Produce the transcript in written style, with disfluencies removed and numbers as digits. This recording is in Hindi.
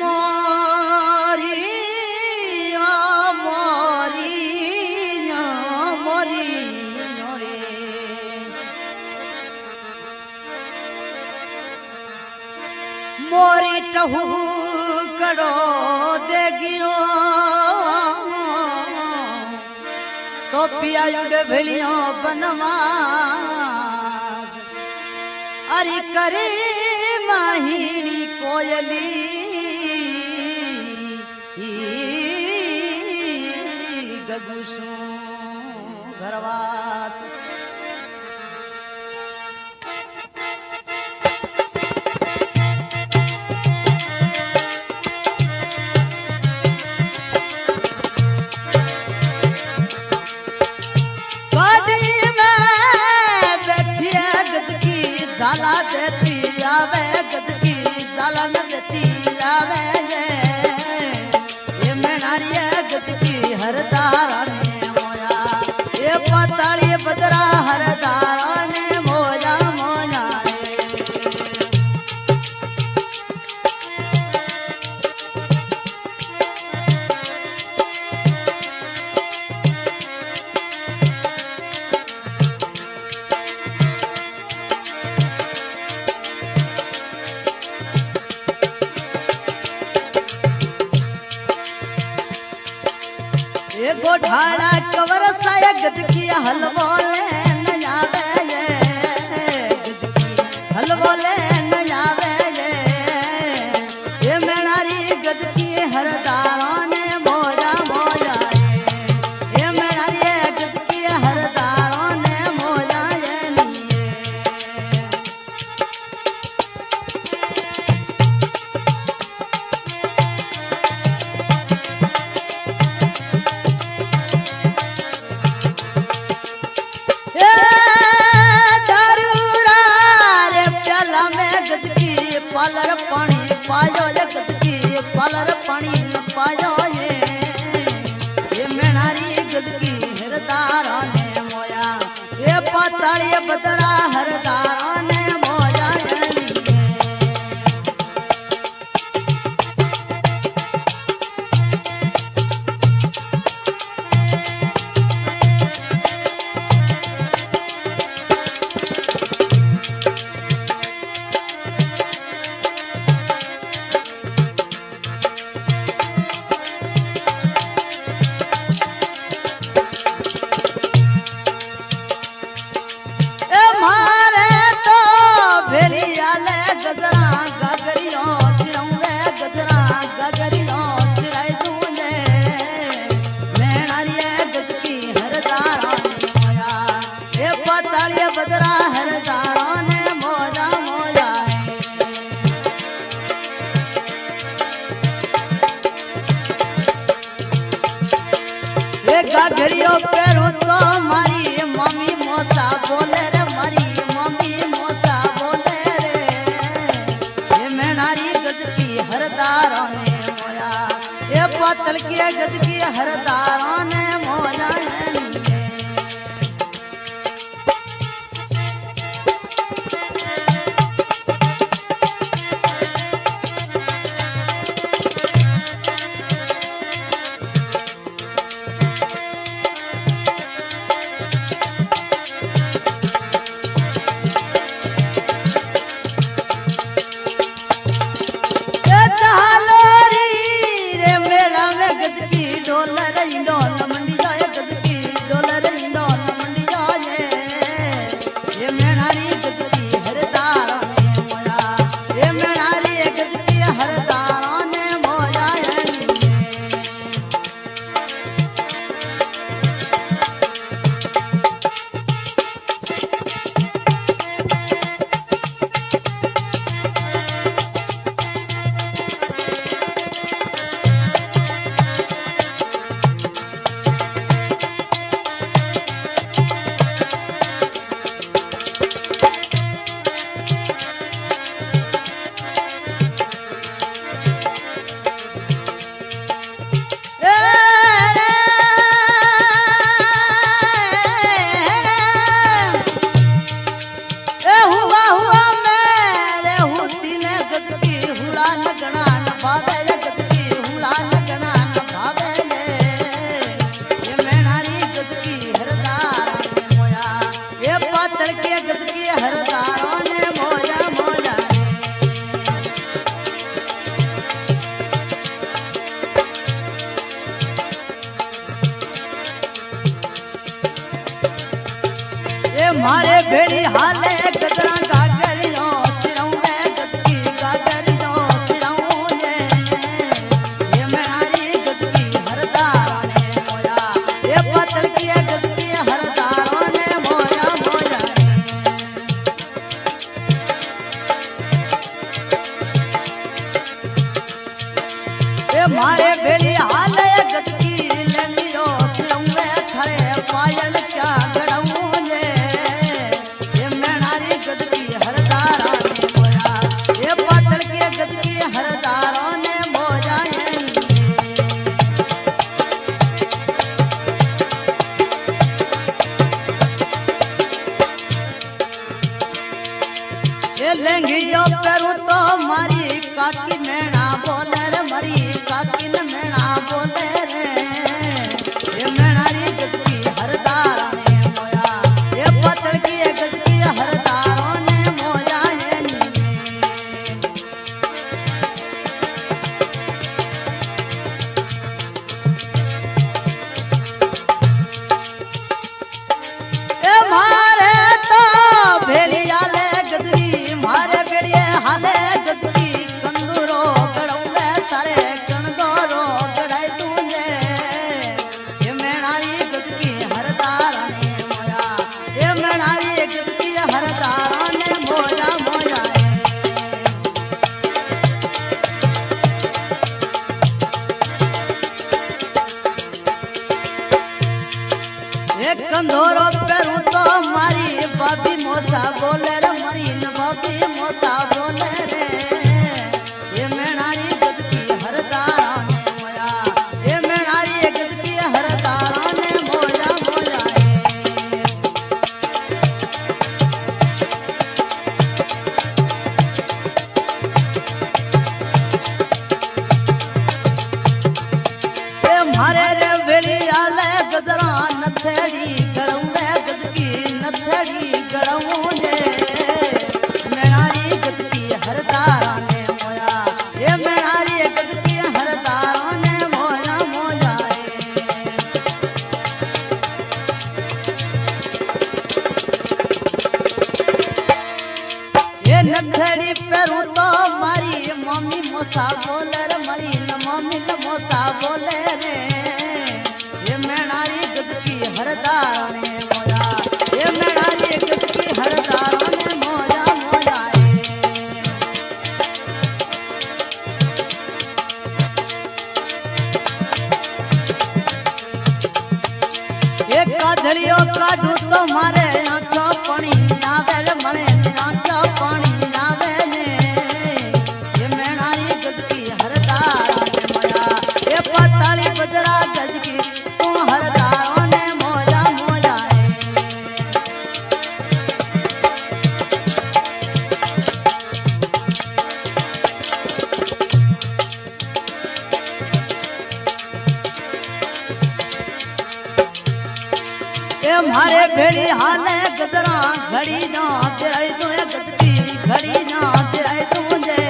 मोरी मोरी मोरी मोरी टहू करो देगियो तो पिया युड भेलियो बनवास अरे करे माहिनी कोयली गगुसू घरवास झाला देती आवे गदगी झाला न देती आवे ये मेनारी गदगी हरदारा ने मोया ये पताली बदरा हरदारा ने मोया मोया ये गोठाला कवर साया गदगी हलवो ले न आवे गदगी हलवो ले न आवे ये मेनारी गदगी हरदारों ने मोया मोया ये मेनारी गदगी हरदारों ने मोया पालर पानी पायो गदगी पालर पानी न पायो ये मेनारी गदगी हरदारा ने मोया ये पताली बदरा हरदारा ने मोया बदरा हरदारों ने मोजा मोजा ये गाघरियो पेरो तो मारी मम्मी मोसा बोले रे मारी मम्मी मोसा बोले रे ये मेनारी गदगी हरदारों ने मोया ये पतल की गदगी हरदारों ने मोया डोल रही डोल मंड मारे भेड़ी हाले गजरा गागरियो सिरौंगे गदकी गागरियो सिरौंगे ये मेरी गदकी हरदारों ने मोया ये पतल की गदकी हरदारों ने मोया मोया ये मारे भेड़ी हाले गदकी लेंदियो सिरौंगे खरे पायल क्या गड़ऊंगे ये मेरी गदकी हरदारा ने मोया ये पतल की गदकी हरदारों ने मोया ये लेंगियो पेरू तो मारी काकी मेणा बोले रे मरी काकी न मेणा बोले रे ये मेणारी गदकी हरदारा ने मोया ये पतल की गदकी हरदारों ने मोया ये मारे तो भेलिया ले गदरी मारे भेड़िए हाले गदकी कंदूरो गड़ौंगे तारे कणदोरो गड़ाई तूने ये मेणारी गदकी हरदारा ने मोया ये मेणारी गदकी हरदारा ने मोया मोया ये कंदोरो पेरू तो मारी बाबी मोसा बोले रे मरी न बाबी मोसा बोले रे ये मेणारी गदकी हरदारा ने मोया ये मेणारी गदकी हरदारा ने मोया मोया ये मारे रे भेड़िया ले गजरा नथेड़ी गड़ऊंगे गदकी नथेड़ी गड़ऊंगे मेणारी गदकी हरदारा ने मोया ये मेणारी गदकी हरदारा ने मोया मोया ये नथेड़ी पेरू तो मारी मम्मी मोसा बोले रे मरी न मम्मी न मोसा बोले रे ये मेणारी गदकी हरदारा ने मोया ये मेणारी गदकी हरदारा ने मोया मोया ये काधड़ियों काढू तो मारे आंखों पानी आवे रे मरे आंखों पानी आवे ने ये मेणारी गदकी हरदारा ने मोया ये पताली बजरा गदकी तू हरदारों ने मोया मोया ये मारे भेड़ी हाले गजरा घड़ी ना तेरे तू गदकी घड़ी ना तेरे तुझे